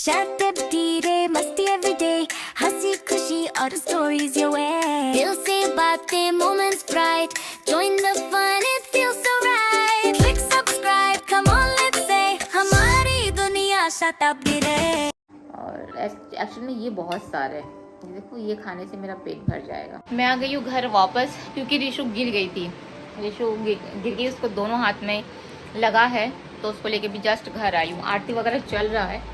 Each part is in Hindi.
शांत धीरे मस्ती एवरीडे हंसी खुशी और स्टोरीज your way दिल से बातें moments bright join the fun it feels so right click subscribe come on let's say हमारी दुनिया शताब्दी रे। और एक्चुअली ये बहुत सारे हैं, देखो ये खाने से मेरा पेट भर जाएगा। मैं आ गई हूँ घर वापस क्योंकि रिशु गिर गई थी। रिशु गिर गई, उसको दोनों हाथ में लगा है तो उसको लेके भी जस्ट घर आई हूँ। आरती वगैरह चल रहा है।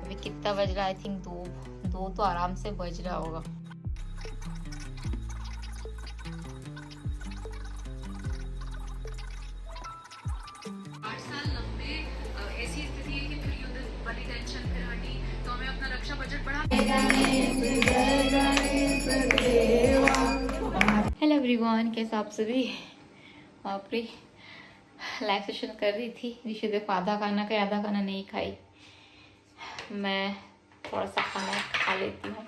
अभी कितना बज रहा है? आई थिंक दो तो आराम से बज रहा होगा। ऐसी स्थिति है कि फिर युद्ध वाली टेंशन फिर हटी तो हमें अपना रक्षा बजट बढ़ा। हेलो एवरीवन, कैसे आप सभी? बापरे, लाइव सेशन कर रही थी। रिशु देखो आधा खाना खाई, आधा खाना नहीं खाई। मैं थोड़ा सा खाना खा लेती हूँ।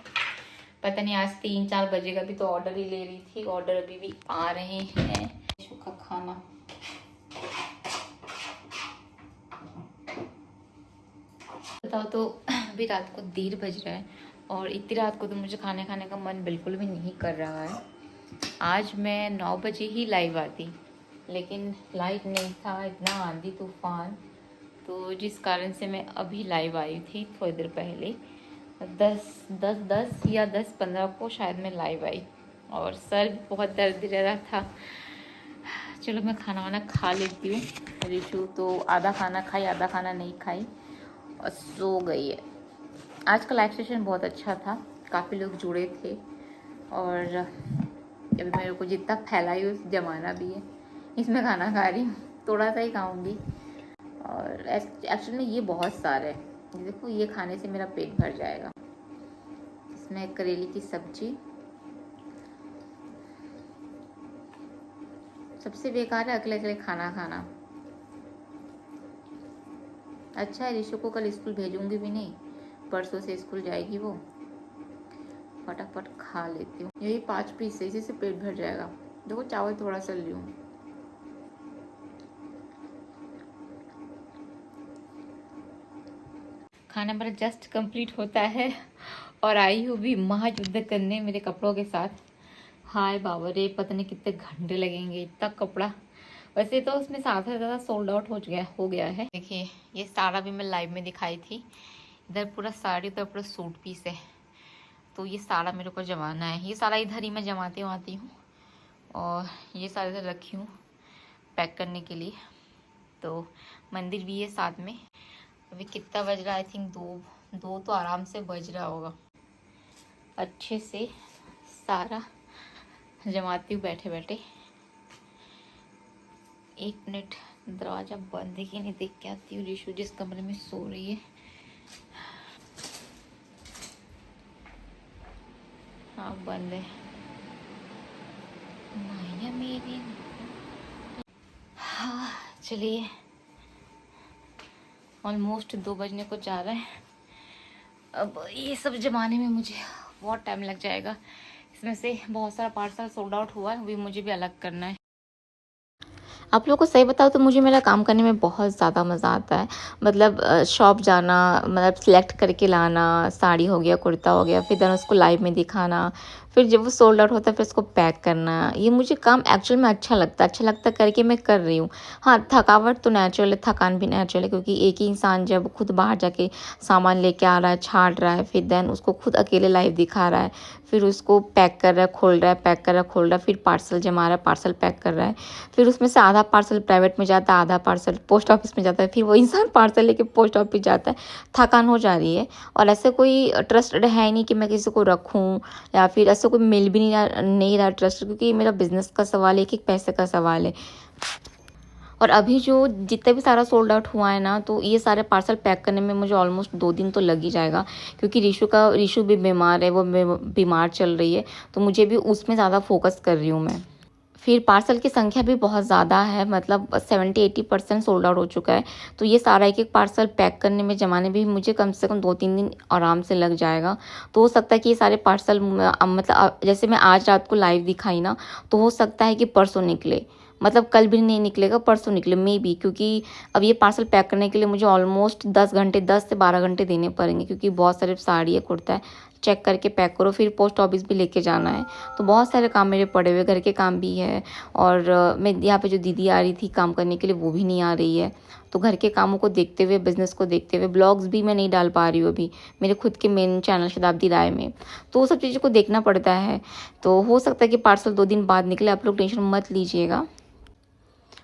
पता नहीं आज 3-4 बजेगा भी तो ऑर्डर ही ले रही थी। ऑर्डर अभी भी आ रहे हैं। रिशु का खाना बताओ तो अभी रात को 1:30 बज रहा है और इतनी रात को तो मुझे खाने खाने का मन बिल्कुल भी नहीं कर रहा है। आज मैं 9 बजे ही लाइव आती, लेकिन लाइट नहीं था, इतना आंधी तूफान, तो जिस कारण से मैं अभी लाइव आई थी थोड़ी देर पहले। 10 या 10-15 को शायद मैं लाइव आई और सर भी बहुत दर्द दे रहा था। चलो मैं खाना वाना खा लेती हूँ। रिशु तो आधा खाना खाई, आधा खाना नहीं खाई और सो गई है। आज का लाइव सेशन बहुत अच्छा था, काफ़ी लोग जुड़े थे और अभी मेरे को जितना फैलाई उस जमाना भी है। इसमें खाना खा रही हूँ, थोड़ा सा ही खाऊंगी। और एक्चुअली ये बहुत सारे हैं, देखो ये खाने से मेरा पेट भर जाएगा। इसमें करेले की सब्जी, सबसे बेकार है अकेले अकेले खाना खाना। अच्छा है रिशु को कल स्कूल भेजूंगी भी नहीं, परसों से स्कूल जाएगी वो। फटाफट खा लेती हूँ। यही 5 पीस है, इसी से पेट भर जाएगा। देखो चावल थोड़ा सा ली हूँ। खाना मेरा जस्ट कंप्लीट होता है और आई हूँ भी महायुद्ध करने मेरे कपड़ों के साथ। हाय बाबा रे, पता नहीं कितने घंटे लगेंगे इतना कपड़ा। वैसे तो उसमें ज़्यादा से ज़्यादा सोल्ड आउट हो गया है। देखिए ये सारा भी मैं लाइव में दिखाई थी। इधर पूरा साड़ी, उधर पूरा सूट पीस है, तो ये सारा मेरे को जमाना है। ये सारा इधर ही मैं जमाती हूँ और ये सारा इधर रखी हूँ पैक करने के लिए। तो मंदिर भी है साथ में। अभी कितना बज रहा है? आई थिंक दो तो आराम से बज रहा होगा। अच्छे से सारा जमाती हूँ बैठे बैठे। 1 मिनट, दरवाज़ा बंद है कि नहीं देख के आती हूँ। रिशु जिस कमरे में सो रही है, हाँ बंद है। माया मेरी, हाँ चलिए। ऑलमोस्ट 2 बजने को जा रहा है। अब ये सब जमाने में मुझे बहुत टाइम लग जाएगा। इसमें से बहुत सारा पार्सल सोल्ड आउट हुआ है, अभी मुझे भी अलग करना है। आप लोगों को सही बताओ तो मुझे मेरा काम करने में बहुत ज़्यादा मज़ा आता है। मतलब शॉप जाना, मतलब सिलेक्ट करके लाना, साड़ी हो गया, कुर्ता हो गया, फिर देन उसको लाइव में दिखाना, फिर जब वो सोल्ड आउट होता है फिर उसको पैक करना। ये मुझे काम एक्चुअल में अच्छा लगता है करके मैं कर रही हूँ। हाँ थकावट तो नेचुरल है, थकान भी नेचुरल है, क्योंकि एक ही इंसान जब खुद बाहर जाके सामान लेके आ रहा है, छाट रहा है, फिर देन उसको खुद अकेले लाइव दिखा रहा है, फिर उसको पैक कर रहा है, खोल रहा है, पैक कर रहा है, खोल रहा है, फिर पार्सल जमा रहा है, पार्सल पैक कर रहा है, फिर उसमें से आधा पार्सल प्राइवेट में जाता है, आधा पार्सल पोस्ट ऑफिस में जाता है, फिर वो इंसान पार्सल लेके पोस्ट ऑफिस जाता है। थकान हो जा रही है और ऐसे कोई ट्रस्टेड है नहीं कि मैं किसी को रखूँ, या फिर ऐसे कोई मिल भी नहीं रहा ट्रस्ट, क्योंकि ये मेरा बिजनेस का सवाल है, एक पैसे का सवाल है। और अभी जो जितना भी सारा सोल्ड आउट हुआ है ना, तो ये सारे पार्सल पैक करने में मुझे ऑलमोस्ट 2 दिन तो लग ही जाएगा, क्योंकि रिशु भी बीमार है, वो बीमार चल रही है, तो मुझे भी उसमें ज़्यादा फोकस कर रही हूँ मैं। फिर पार्सल की संख्या भी बहुत ज़्यादा है, मतलब 70-80% सोल्ड आउट हो चुका है, तो ये सारा एक पार्सल पैक करने में जमाने भी मुझे कम से कम 2-3 दिन आराम से लग जाएगा। तो हो सकता है कि ये सारे पार्सल मतलब जैसे मैं आज रात को लाइव दिखाई ना, तो हो सकता है कि परसों निकले। मतलब कल भी नहीं निकलेगा, परसों निकले मे बी, क्योंकि अब ये पार्सल पैक करने के लिए मुझे ऑलमोस्ट 10 से 12 घंटे देने पड़ेंगे, क्योंकि बहुत सारे साड़ी है, कुर्ता है, चेक करके पैक करो, फिर पोस्ट ऑफिस भी लेके जाना है। तो बहुत सारे काम मेरे पड़े हुए, घर के काम भी है, और मैं यहाँ पे जो दीदी आ रही थी काम करने के लिए वो भी नहीं आ रही है। तो घर के कामों को देखते हुए, बिज़नेस को देखते हुए, ब्लॉग्स भी मैं नहीं डाल पा रही हूँ अभी मेरे खुद के मेन चैनल शताब्दी राय में, तो वो सब चीज़ों को देखना पड़ता है। तो हो सकता है कि पार्सल 2 दिन बाद निकले, आप लोग टेंशन मत लीजिएगा।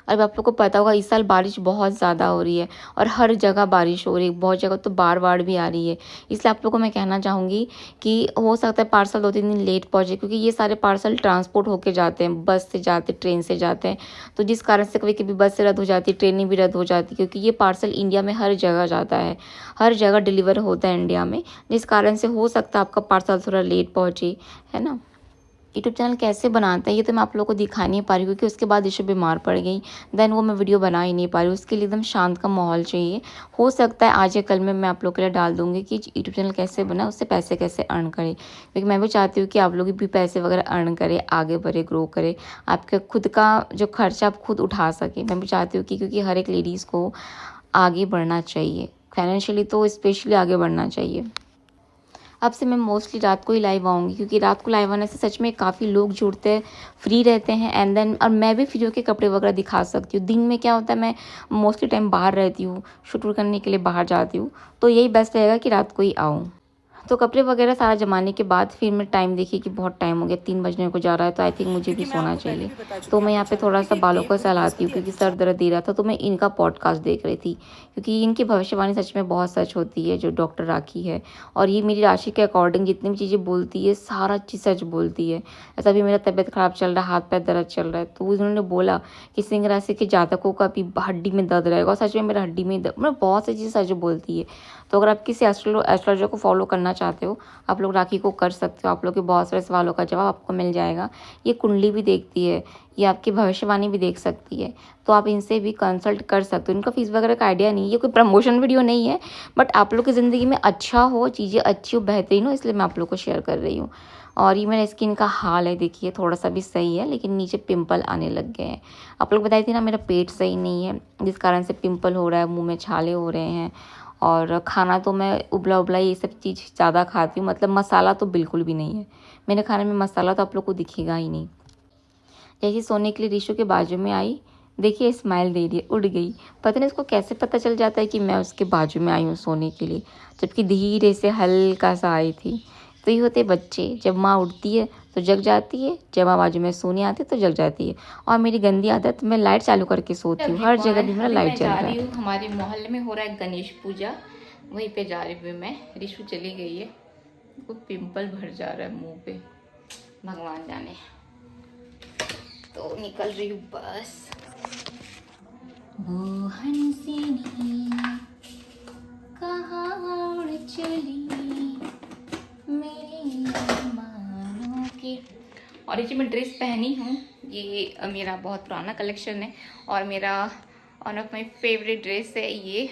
अब आप लोग को पता होगा इस साल बारिश बहुत ज़्यादा हो रही है, और हर जगह बारिश हो रही है, बहुत जगह तो बाढ़ भी आ रही है। इसलिए आप लोग को मैं कहना चाहूँगी कि हो सकता है पार्सल 2-3 दिन लेट पहुँचे, क्योंकि ये सारे पार्सल ट्रांसपोर्ट होके जाते हैं, बस से जाते, ट्रेन से जाते हैं। तो जिस कारण से कभी कभी बस रद्द हो जाती है, ट्रेनें भी रद्द हो जाती है, क्योंकि ये पार्सल इंडिया में हर जगह जाता है, हर जगह डिलीवर होता है इंडिया में, जिस कारण से हो सकता है आपका पार्सल थोड़ा लेट पहुँचे, है ना। यूट्यूब चैनल कैसे बनाते हैं ये तो मैं आप लोगों को दिखा नहीं पा रही हूँ, क्योंकि उसके बाद ईशू बीमार पड़ गई, देन वो मैं वीडियो बना ही नहीं पा रही हूँ। उसके लिए एकदम शांत का माहौल चाहिए। हो सकता है आज या कल में मैं आप लोगों के लिए डाल दूँगी कि यूट्यूब चैनल कैसे बना, उससे पैसे कैसे अर्न करें, क्योंकि मैं भी चाहती हूँ कि आप लोग भी पैसे वगैरह अर्न करें, आगे बढ़े, ग्रो करें, आपके खुद का जो खर्चा आप खुद उठा सकें। मैं भी चाहती हूँ कि क्योंकि हर एक लेडीज़ को आगे बढ़ना चाहिए, फाइनेंशियली तो स्पेशली आगे बढ़ना चाहिए। अब से मैं मोस्टली रात को ही लाइव आऊँगी, क्योंकि रात को लाइव आने से सच में काफ़ी लोग जुड़ते हैं, फ्री रहते हैं, एंड देन और मैं भी फ्री होकर कपड़े वगैरह दिखा सकती हूँ। दिन में क्या होता है, मैं मोस्टली टाइम बाहर रहती हूँ, शूट करने के लिए बाहर जाती हूँ, तो यही बेस्ट रहेगा कि रात को ही आऊँ। तो कपड़े वगैरह सारा जमाने के बाद फिर मैं टाइम देखी कि बहुत टाइम हो गया, 3 बजने को जा रहा है, तो आई थिंक मुझे भी सोना चाहिए। तो मैं यहाँ पे थोड़ा सा बालों को सहलाती हूँ, क्योंकि सर दर्द दे रहा था, तो मैं इनका पॉडकास्ट देख रही थी, क्योंकि इनकी भविष्यवाणी सच में बहुत सच होती है, जो डॉक्टर राखी है, और ये मेरी राशि के अकॉर्डिंग जितनी भी चीज़ें बोलती है सारा चीज़ सच बोलती है। ऐसा भी मेरा तबीयत ख़राब चल रहा है, हाथ पैर दर्द चल रहा है, तो उन्होंने बोला कि सिंह राशि के जातकों का भी हड्डी में दर्द रहेगा, और सच में मेरा हड्डी में दर्द, मतलब बहुत सी चीज़ें सच बोलती है। तो अगर आप किसी एस्ट्रोलॉजर को फॉलो करना चाहते हो, आप लोग राखी को कर सकते हो, आप लोग के बहुत सारे सवालों का जवाब आपको मिल जाएगा। ये कुंडली भी देखती है, ये आपकी भविष्यवाणी भी देख सकती है, तो आप इनसे भी कंसल्ट कर सकते हो। इनका फीस वगैरह का आइडिया नहीं है, ये कोई प्रमोशन वीडियो नहीं है, बट आप लोग की ज़िंदगी में अच्छा हो, चीज़ें अच्छी हो, बेहतरीन हो, इसलिए मैं आप लोग को शेयर कर रही हूँ। और ये मेरा स्किन का हाल है, देखिए थोड़ा सा भी सही है, लेकिन नीचे पिंपल आने लग गए हैं। आप लोग बताई थी ना मेरा पेट सही नहीं है, जिस कारण से पिंपल हो रहा है, मुँह में छाले हो रहे हैं, और खाना तो मैं उबला उबला ये सब चीज़ ज़्यादा खाती हूँ, मतलब मसाला तो बिल्कुल भी नहीं है मेरे खाने में, मसाला तो आप लोग को दिखेगा ही नहीं। जैसे सोने के लिए रीशु के बाजू में आई, देखिए स्माइल दे रही है, उड़ गई। पता नहीं इसको कैसे पता चल जाता है कि मैं उसके बाजू में आई हूँ सोने के लिए, जबकि धीरे से हल्का सा आई थी। तो ये होते बच्चे, जब माँ उठती है तो जग जाती है, जब माँ बाजू में सोने आती है तो जग जाती है। और मेरी गंदी आदत, मैं लाइट चालू करके सोती हूँ, हर जगह भी मेरा लाइट जल रहा है। हमारे मोहल्ले में हो रहा है गणेश पूजा, वहीं पे जा रही हूँ मैं। ऋषु चली गई है, वो पिंपल भर जा रहा है मुंह पे, भगवान जाने। तो निकल रही हूँ बस। वो हंसिनी कहाँ उड़ चली मेरी अरमानों की। और ये मैं ड्रेस पहनी हूँ, ये मेरा बहुत पुराना कलेक्शन है, और मेरा one of my favourite dress है ये,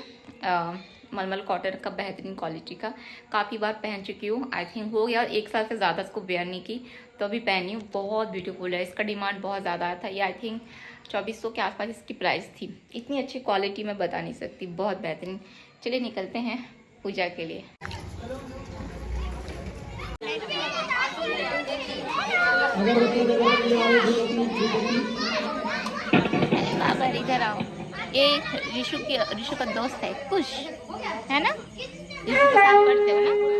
मलमल कॉटन का बेहतरीन क्वालिटी का। काफ़ी बार पहन चुकी हूँ, आई थिंक हो गया 1 साल से ज़्यादा इसको वेयर नहीं की, तो अभी पहनी हूँ। बहुत ब्यूटीफुल है, इसका डिमांड बहुत ज़्यादा आया था। ये आई थिंक 2400 के आसपास इसकी प्राइस थी। इतनी अच्छी क्वालिटी मैं बता नहीं सकती, बहुत बेहतरीन। चलिए निकलते हैं पूजा के लिए। बाबा इधर आओ, ये ऋषु का दोस्त है कुश, है ना, ऋषु के साथ पढ़ते हो ना।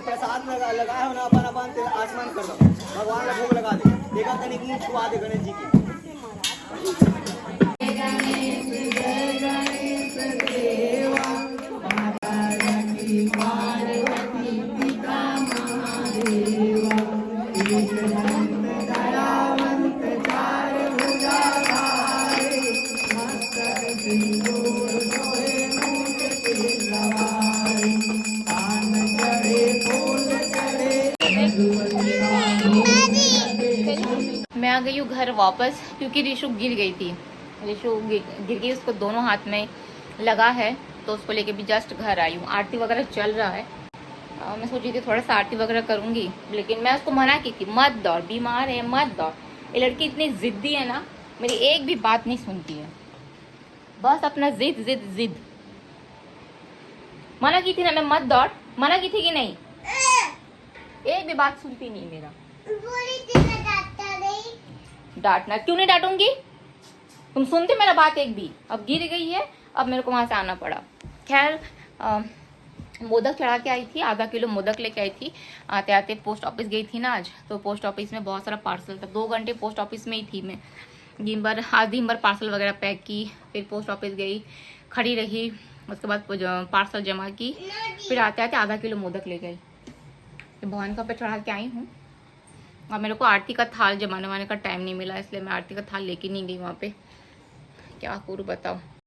प्रसाद लगाया हो ना, अपन तेल आसमान कर दो, भगवान का भोग लगा दे, देखा तनिक मुंह छुआ दे गणेश जी की। मैं आ गई हूँ घर वापस, क्योंकि ऋषु गिर गई थी। रिशु गिर गई, उसको दोनों हाथ में लगा है, तो उसको लेके भी जस्ट घर आई हूँ। आरती वगैरह चल रहा है। मैं सोची थी थोड़ा सा आरती वगैरह करूँगी, लेकिन मैं उसको मना की थी, मत दौड़, बीमार है मत दौड़। ये लड़की इतनी ज़िद्दी है ना, मेरी एक भी बात नहीं सुनती है, बस अपना जिद जिद जिद। मना की थी ना मैं, मत दौड़, मना की थी कि नहीं? एक भी बात सुनती नहीं मेरा। डांटना क्यों नहीं डांटूंगी, तुम सुनते मेरा बात एक भी। अब गिर गई है, अब मेरे को वहां से आना पड़ा। खैर मोदक चढ़ा के आई थी, आधा किलो मोदक लेके आई थी। आते आते पोस्ट ऑफिस गई थी ना आज, तो पोस्ट ऑफिस में बहुत सारा पार्सल था। 2 घंटे पोस्ट ऑफिस में ही थी मैं। दिन भर पार्सल वगैरह पैक की, फिर पोस्ट ऑफिस गई, खड़ी रही, उसके बाद पार्सल जमा की, फिर आते आते आधा किलो मोदक ले गई। भवन का पे चढ़ा के आई हूँ। और मेरे को आरती का थाल जमाने वाने का टाइम नहीं मिला, इसलिए मैं आरती का थाल लेके नहीं गई वहाँ पे। क्या करूँ बताओ।